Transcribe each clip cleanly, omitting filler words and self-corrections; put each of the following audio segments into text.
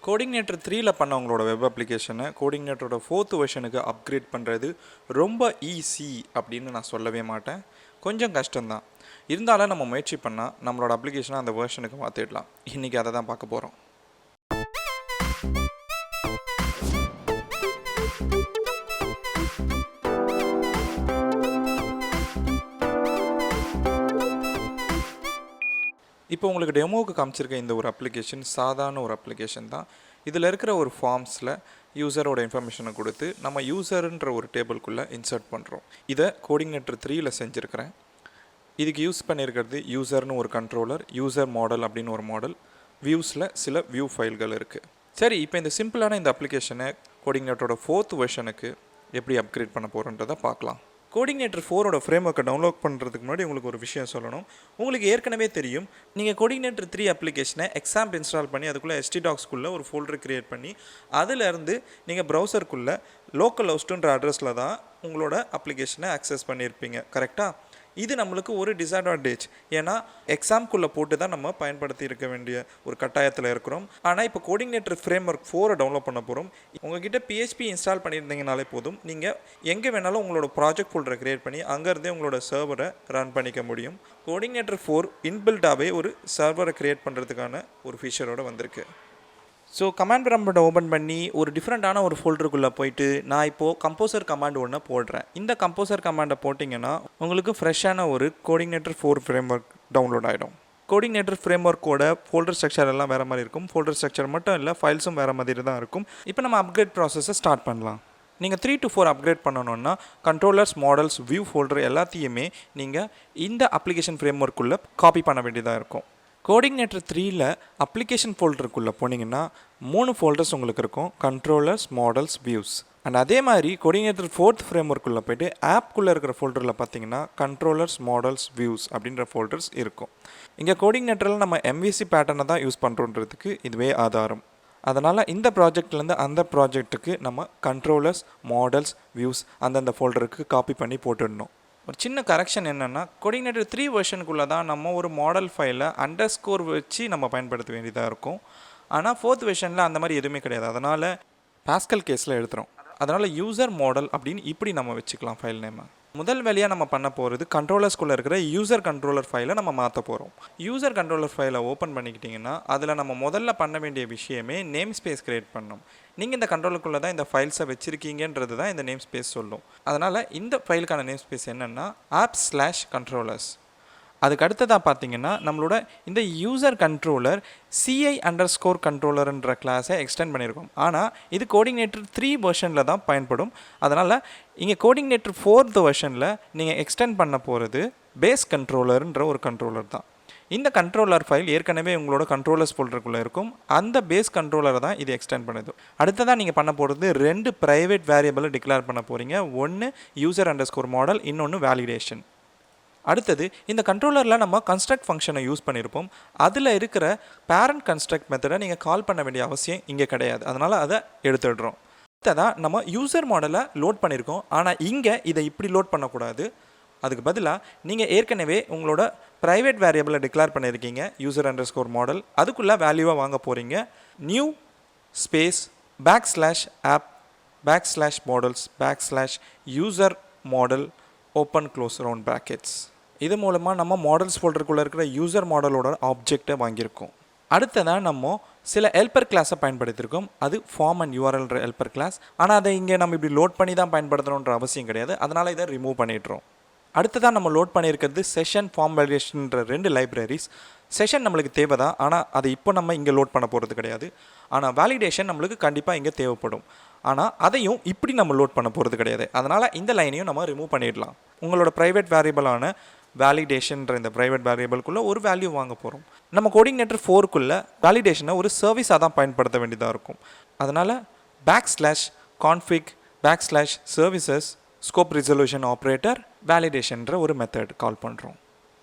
கோடிங்னேட்டர் 3ல பண்ணவங்களோட web அப்ளிகேஷனை கோடிங்னேட்டரோட 4th வெர்ஷனுக்கு upgrade பண்ணுறது ரொம்ப ஈஸி அப்படின்னு நான் சொல்லவே மாட்டேன். கொஞ்சம் கஷ்டம்தான். இருந்தாலும் நம்ம முயற்சி பண்ணால் நம்மளோட அப்ளிகேஷனை அந்த வெர்ஷனுக்கு மாற்றிடலாம். இன்றைக்கி அதை தான் பார்க்க போகிறோம். இப்போ உங்களுக்கு டெமோவுக்கு காமிச்சிருக்க இந்த ஒரு அப்ளிகேஷன் சாதாரண ஒரு அப்ளிகேஷன் தான். இதில் இருக்கிற ஒரு ஃபார்ம்ஸில் யூசரோட இன்ஃபர்மேஷனை கொடுத்து நம்ம யூசருன்ற ஒரு டேபிள்குள்ளே இன்சர்ட் பண்ணுறோம். இதை கோடிங்னேட்டர் 3ல செஞ்சுருக்கிறேன். இதுக்கு யூஸ் பண்ணியிருக்கிறது யூசர்னு ஒரு கண்ட்ரோலர், யூசர் மாடல் அப்படின்னு ஒரு மாடல், வியூஸில் சில வியூ ஃபைல்கள் இருக்குது. சரி, இப்போ இந்த சிம்பிளான இந்த அப்ளிகேஷனை கோடிங்னேட்டரோட 4th வெர்ஷனுக்கு எப்படி அப்கிரேட் பண்ண போகிறோன்றதை பார்க்கலாம். கோடிங்னேட்டர் 4ஓட ஃப்ரேம் ஒர்க்கை டவுன்லோட் பண்ணுறதுக்கு முன்னாடி உங்களுக்கு ஒரு விஷயம் சொல்லணும். உங்களுக்கு ஏற்கனவே தெரியும், நீங்கள் கோடிங்னேட்டர் 3 அப்ளிகேஷனை எக்ஸாம்ப் இன்ஸ்டால் பண்ணி அதுக்குள்ளே htdocsக்குள்ளே ஒரு ஃபோல்டர் க்ரியேட் பண்ணி அதிலேருந்து நீங்கள் ப்ரௌசருக்குள்ளே லோக்கல் ஹோஸ்ட்டுன்ற அட்ரஸில் தான் உங்களோட அப்ளிகேஷனை ஆக்சஸ் பண்ணியிருப்பீங்க. கரெக்டாக? இது நம்மளுக்கு ஒரு டிஸ்அட்வான்டேஜ். ஏன்னா எக்ஸாம்குள்ளே போட்டு தான் நம்ம பயன்படுத்தி இருக்க வேண்டிய ஒரு கட்டாயத்தில் இருக்கிறோம். ஆனால் இப்போ கோடிங்னேட்டர் ஃப்ரேம் ஒர்க் 4 டவுன்லோட் பண்ண போகிறோம். உங்ககிட்ட PHP இன்ஸ்டால் பண்ணியிருந்தீங்கனாலே போதும், நீங்கள் எங்கே வேணாலும் உங்களோட ப்ராஜெக்ட் ஃபோல்டரை க்ரியேட் பண்ணி அங்கேருந்தே உங்களோட சர்வரை ரன் பண்ணிக்க முடியும். கோடிங்னேட்டர் 4 இன்பில்டாகவே ஒரு சர்வரை க்ரியேட் பண்ணுறதுக்கான ஒரு ஃபீச்சரோடு வந்திருக்கு. ஸோ கமாண்ட் ப்ராம்பட்டை ஓப்பன் பண்ணி ஒரு டிஃப்ரெண்ட்டான ஒரு ஃபோல்டருக்குள்ளே போயிட்டு நான் இப்போது கம்போசர் கமாண்ட் ஒன்று போடுறேன். இந்த கம்போசர் கமாண்டை போட்டிங்கன்னா உங்களுக்கு ஃப்ரெஷ்ஷான ஒரு கோடிங்னேட்டர் 4 ஃப்ரேம் ஒர்க் டவுன்லோட் ஆகிடும். கோடிங்னேட்டர் ஃப்ரேம் ஒர்க்கோட ஃபோல்டர் ஸ்ட்ரக்சர் எல்லாம் வேறு மாதிரி இருக்கும். ஃபோல்டர் ஸ்ட்ரக்சர் மட்டும் இல்லை, ஃபைல்ஸும் வேறு மாதிரி தான் இருக்கும். இப்போ நம்ம அப்கிரேட் ப்ராசஸை ஸ்டார்ட் பண்ணலாம். நீங்கள் 3 to 4 அப்கிரேட் பண்ணணுன்னா கண்ட்ரோலர்ஸ், மாடல்ஸ், வியூ ஃபோல்டர் எல்லாத்தையுமே நீங்கள் இந்த அப்ளிகேஷன் ஃப்ரேம் ஒர்க்குள்ளே காப்பி பண்ண வேண்டியதாக இருக்கும். கோடிங்னேட்டர் 3ல அப்ளிகேஷன் ஃபோல்டருக்குள்ளே போனீங்கன்னா 3 ஃபோல்டர்ஸ் உங்களுக்கு இருக்கும்: கண்ட்ரோலர்ஸ், மாடல்ஸ், வியூஸ். அண்ட் அதே மாதிரி கோடிங்னேட்டர் 4th ஃப்ரேம் ஒர்க்குள்ளே போய்ட்டு ஆப்குள்ளே இருக்கிற ஃபோல்டரில் பார்த்தீங்கன்னா கண்ட்ரோலர்ஸ், மாடல்ஸ், வியூஸ் அப்படின்ற ஃபோல்டர்ஸ் இருக்கும். இங்கே கோடிங்னேட்டரில் நம்ம MVC பேட்டர்னை தான் யூஸ் பண்ணுறோன்றதுக்கு இதுவே ஆதாரம். அதனால் இந்த ப்ராஜெக்ட்லேருந்து அந்த ப்ராஜெக்ட்டுக்கு நம்ம கண்ட்ரோலர்ஸ், மாடல்ஸ், வியூஸ் அந்தந்த ஃபோல்டருக்கு காப்பி பண்ணி போட்டுடணும். ஒரு சின்ன கரெக்ஷன் என்னென்னா, கோடிங்னேட்டர் 3 வெர்ஷனுக்குள்ளே தான் நம்ம ஒரு மாடல் ஃபைலை அண்டர்ஸ்கோர் வச்சு நம்ம பயன்படுத்த வேண்டியதாக இருக்கும். ஆனால் 4th வெர்ஷனில் அந்த மாதிரி எதுவுமே கிடையாது. அதனால் பாஸ்கல் கேஸில் எழுதுகிறோம். அதனால் யூசர் மாடல் அப்படின்னு இப்படி நம்ம வச்சுக்கலாம் ஃபைல் நேமை. முதல் வேலையாக நம்ம பண்ண போகிறது கண்ட்ரோலர்ஸ்குள்ளே இருக்கிற யூசர் கண்ட்ரோலர் ஃபைலை நம்ம மாற்ற போகிறோம். யூசர் கண்ட்ரோலர் ஃபைலை ஓப்பன் பண்ணிக்கிட்டிங்கன்னா அதில் நம்ம முதல்ல பண்ண வேண்டிய விஷயமே நேம் ஸ்பேஸ் க்ரியேட் பண்ணணும். நீங்கள் இந்த கண்ட்ரோலுக்குள்ளே தான் இந்த ஃபைல்ஸை வச்சுருக்கீங்கன்றது தான் இந்த நேம் ஸ்பேஸ் சொல்லும். அதனால் இந்த ஃபைலுக்கான நேம் ஸ்பேஸ் என்னென்னா apps/controllers. அதுக்கு அடுத்ததாக பார்த்தீங்கன்னா நம்மளோட இந்த யூசர் கண்ட்ரோலர் CI_controllerன்ற கிளாஸை எக்ஸ்டெண்ட் பண்ணியிருக்கோம். ஆனால் இது கோடிங்னேட்டர் 3 வெர்ஷனில் தான் பயன்படும். அதனால் இங்கே கோடிங்னேட்டர் 4th வெர்ஷனில் நீங்கள் எக்ஸ்டெண்ட் பண்ண போகிறது பேஸ் கண்ட்ரோலர்ன்ற ஒரு கண்ட்ரோலர் தான். இந்த கண்ட்ரோலர் ஃபைல் ஏற்கனவே உங்களோட கண்ட்ரோலர்ஸ் ஃபோல்டருக்குள்ளே இருக்கும். அந்த பேஸ் கண்ட்ரோலரை தான் இது எக்ஸ்டெண்ட் பண்ணுது. அடுத்ததாக நீங்கள் பண்ண போகிறது 2 ப்ரைவேட் வேரியபிளை டிக்ளேர் பண்ண போகிறீங்க. ஒன்று user_model, இன்னொன்று வேலிடேஷன். அடுத்தது இந்த கண்ட்ரோலரில் நம்ம கன்ஸ்ட்ரக்ட் ஃபங்க்ஷனை யூஸ் பண்ணியிருப்போம். அதில் இருக்கிற பேரண்ட் கன்ஸ்ட்ரக்ட் மெத்தடை நீங்கள் கால் பண்ண வேண்டிய அவசியம் இங்கே கிடையாது. அதனால் அதை எடுத்துடுறோம். அடுத்ததாக நம்ம யூசர் மாடலை லோட் பண்ணியிருக்கோம். ஆனால் இங்கே இதை இப்படி லோட் பண்ணக்கூடாது. அதுக்கு பதிலாக நீங்கள் ஏற்கனவே உங்களோட ப்ரைவேட் வேரியபிளை டிக்ளேர் பண்ணியிருக்கீங்க user_model. அதுக்குள்ளே வேல்யூவாக வாங்க போகிறீங்க. New space \models /user model open close round brackets. இது மூலமாக நம்ம மாடல்ஸ் ஃபோல்டருக்குள்ளே இருக்கிற யூசர் மாடலோட ஆப்ஜெக்டை வாங்கியிருக்கோம். அடுத்ததாக நம்ம சில ஹெல்ப்பர் கிளாஸை பயன்படுத்தியிருக்கோம். அது ஃபார்ம் அண்ட் URLன்ற ஹெல்ப்பர் கிளாஸ். ஆனால் அதை இங்கே நம்ம இப்படி லோட் பண்ணி தான் பயன்படுத்தணுன்ற அவசியம் கிடையாது. அதனால் இதை ரிமூவ் பண்ணிடுறோம். அடுத்ததாக நம்ம லோட் பண்ணியிருக்கிறது செஷன், ஃபார்ம் வேலிடேஷன்ற 2 லைப்ரரிஸ். செஷன் நம்மளுக்கு தேவை தான், ஆனால் அதை இப்போ நம்ம இங்கே லோட் பண்ண போகிறது கிடையாது. ஆனால் வேலிடேஷன் நம்மளுக்கு கண்டிப்பாக இங்கே தேவைப்படும். ஆனால் அதையும் இப்படி நம்ம லோட் பண்ண போகிறது கிடையாது. அதனால் இந்த லைனையும் நம்ம ரிமூவ் பண்ணிடலாம். உங்களோட ப்ரைவேட் வேரியபிளான வேலிடேஷன்ற இந்த ப்ரைவேட் வேரியபிள்குள்ளே ஒரு வேல்யூ வாங்க போகிறோம். நம்ம கோடிங்னேட்டர் 4க்குள்ளே வேலிடேஷனை ஒரு சர்வீஸாக தான் பயன்படுத்த வேண்டியதாக இருக்கும். அதனால் \config \services scope resolution operator வேலிடேஷன்ற ஒரு மெத்தட் கால் பண்ணுறோம்.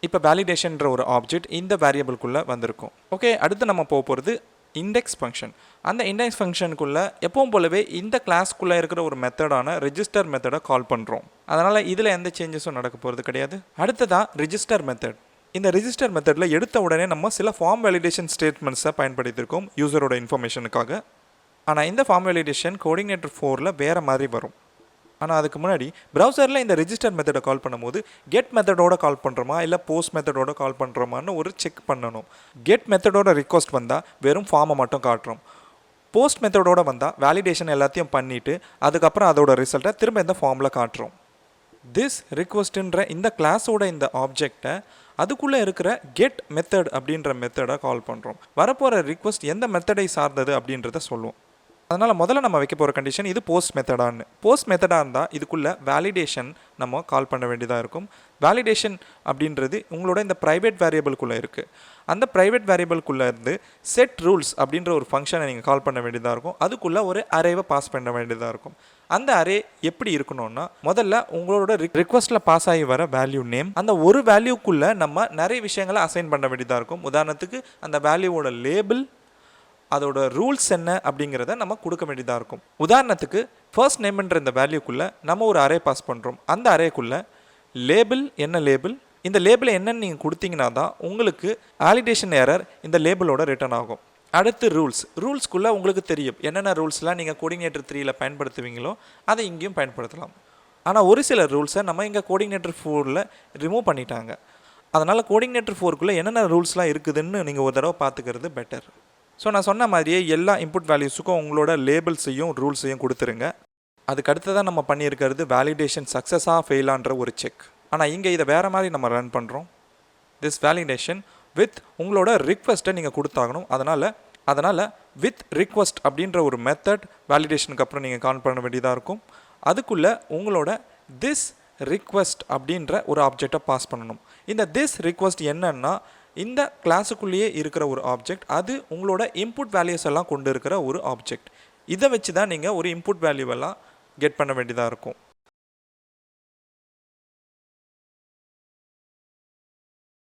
இப்போ வேலிடேஷன்ற ஒரு ஆப்ஜெக்ட் இந்த வேரியபிள்குள்ளே வந்திருக்கும். ஓகே, அடுத்து நம்ம போகிறது இண்டெக்ஸ் ஃபங்க்ஷன். அந்த இண்டெக்ஸ் ஃபங்க்ஷனுக்குள்ளே எப்பவும் போலவே இந்த கிளாஸ்க்குள்ளே இருக்கிற ஒரு மெத்தடான ரெஜிஸ்டர் மெத்தடை கால் பண்ணுறோம். அதனால் இதில் எந்த சேஞ்சஸும் நடக்க போகிறது கிடையாது. அடுத்ததாக ரிஜிஸ்டர் மெத்தட். இந்த ரிஜிஸ்டர் மெத்தடில் எடுத்த உடனே நம்ம சில ஃபார்ம் வேலிடேஷன் ஸ்டேட்மெண்ட்ஸை பயன்படுத்தியிருக்கோம் யூசரோட இன்ஃபர்மேஷனுக்காக. ஆனால் இந்த ஃபார்ம் வேலிடேஷன் கோஆர்டினேட்டர் 4ல் வேறு மாதிரி வரும். ஆனால் அதுக்கு முன்னாடி ப்ரௌசரில் இந்த ரெஜிஸ்டர் மெத்தடை கால் பண்ணும்போது கெட் மெத்தடோட கால் பண்ணுறோமா இல்லை போஸ்ட் மெத்தடோட கால் பண்ணுறோமான்னு ஒரு செக் பண்ணணும். கெட் மெத்தடோட ரிக்வஸ்ட் வந்தால் வெறும் ஃபார்மை மட்டும் காட்டுறோம். போஸ்ட் மெத்தடோட வந்தால் வேலிடேஷன் எல்லாத்தையும் பண்ணிவிட்டு அதுக்கப்புறம் அதோட ரிசல்ட்டை திரும்ப இந்த ஃபார்மில் காட்டுறோம். திஸ் ரிக்வஸ்ட்டுன்ற இந்த கிளாஸோட இந்த ஆப்ஜெக்டை அதுக்குள்ளே இருக்கிற கெட் மெத்தட் அப்படின்ற மெத்தடை கால் பண்ணுறோம். வரப்போகிற ரிக்வஸ்ட் எந்த மெத்தடை சார்ந்தது அப்படின்றத சொல்லுவோம். அதனால் முதல்ல நம்ம வைக்க போகிற கண்டிஷன் இது போஸ்ட் மெத்தடான்னு. போஸ்ட் மெத்தடாக இருந்தால் இதுக்குள்ளே வேலிடேஷன் நம்ம கால் பண்ண வேண்டியதாக இருக்கும். வேலிடேஷன் அப்படின்றது உங்களோட இந்த ப்ரைவேட் வேரியபிள்குள்ளே இருக்குது. அந்த ப்ரைவேட் வேரியபிள்குள்ளே இருந்து செட் ரூல்ஸ் அப்படின்ற ஒரு ஃபங்க்ஷனை நீங்கள் கால் பண்ண வேண்டியதாக இருக்கும். அதுக்குள்ளே ஒரு அரேவை பாஸ் பண்ண வேண்டியதாக இருக்கும். அந்த அரே எப்படி இருக்கணும்னா முதல்ல உங்களோட ரிக்வஸ்ட்டில் பாஸ் ஆகி வர வேல்யூ நேம், அந்த ஒரு வேல்யூக்குள்ளே நம்ம நிறைய விஷயங்களை அசைன் பண்ண வேண்டியதாக இருக்கும். உதாரணத்துக்கு அந்த வேல்யூவோட லேபிள், அதோட ரூல்ஸ் என்ன அப்படிங்கிறத நம்ம கொடுக்க வேண்டியதாக இருக்கும். உதாரணத்துக்கு ஃபர்ஸ்ட் நேம்ன்ற இந்த வேல்யூக்குள்ளே நம்ம ஒரு அரே பாஸ் பண்ணுறோம். அந்த அரேக்குள்ளே லேபிள் என்ன லேபிள், இந்த லேபிள் என்னன்னு நீங்கள் கொடுத்தீங்கன்னா தான் உங்களுக்கு வேலிடேஷன் எரர் இந்த லேபிளோட ரிட்டர்ன் ஆகும். அடுத்து ரூல்ஸ்க்குள்ளே உங்களுக்கு தெரியும் என்னென்ன ரூல்ஸ்லாம் நீங்கள் கோஆர்டினேட்டர் 3ல் பயன்படுத்துவீங்களோ அதை இங்கேயும் பயன்படுத்தலாம். ஆனால் ஒரு சில ரூல்ஸை நம்ம இங்கே கோஆர்டினேட்டர் 4ல் ரிமூவ் பண்ணிட்டாங்க. அதனால் கோஆர்டினேட்டர் 4க்குள்ளே என்னென்ன ரூல்ஸ்லாம் இருக்குதுன்னு நீங்கள் ஒரு தடவை பார்த்துக்கிறது பெட்டர். ஸோ நான் சொன்ன மாதிரியே எல்லா இன்புட் வேல்யூஸுக்கும் உங்களோட லேபிள்ஸையும் ரூல்ஸையும் கொடுத்துருங்க. அதுக்கு அடுத்ததான் நம்ம பண்ணியிருக்கிறது வேலிடேஷன் சக்ஸஸாக ஃபெயிலான்ற ஒரு செக். ஆனால் இங்கே இதை வேறு மாதிரி நம்ம ரன் பண்ணுறோம். திஸ் வேலிடேஷன் வித் உங்களோட ரிக்வெஸ்ட்டை நீங்கள் கொடுத்தாகணும். அதனால் வித் ரிக்வெஸ்ட் அப்படின்ற ஒரு மெத்தட் வேலிடேஷனுக்கு அப்புறம் நீங்கள் கால் பண்ண வேண்டியதாக இருக்கும். அதுக்குள்ளே உங்களோட திஸ் ரிக்வெஸ்ட் அப்படின்ற ஒரு ஆப்ஜெக்டை பாஸ் பண்ணணும். இந்த திஸ் ரிக்வெஸ்ட் என்னன்னா இந்த கிளாஸுக்குள்ளேயே இருக்கிற ஒரு ஆப்ஜெக்ட், அது உங்களோட இன்புட் வேல்யூஸ் எல்லாம் கொண்டு இருக்கிற ஒரு ஆப்ஜெக்ட். இதை வச்சு தான் நீங்கள் ஒரு இன்புட் வேல்யூவெல்லாம் கெட் பண்ண வேண்டியதாக இருக்கும்.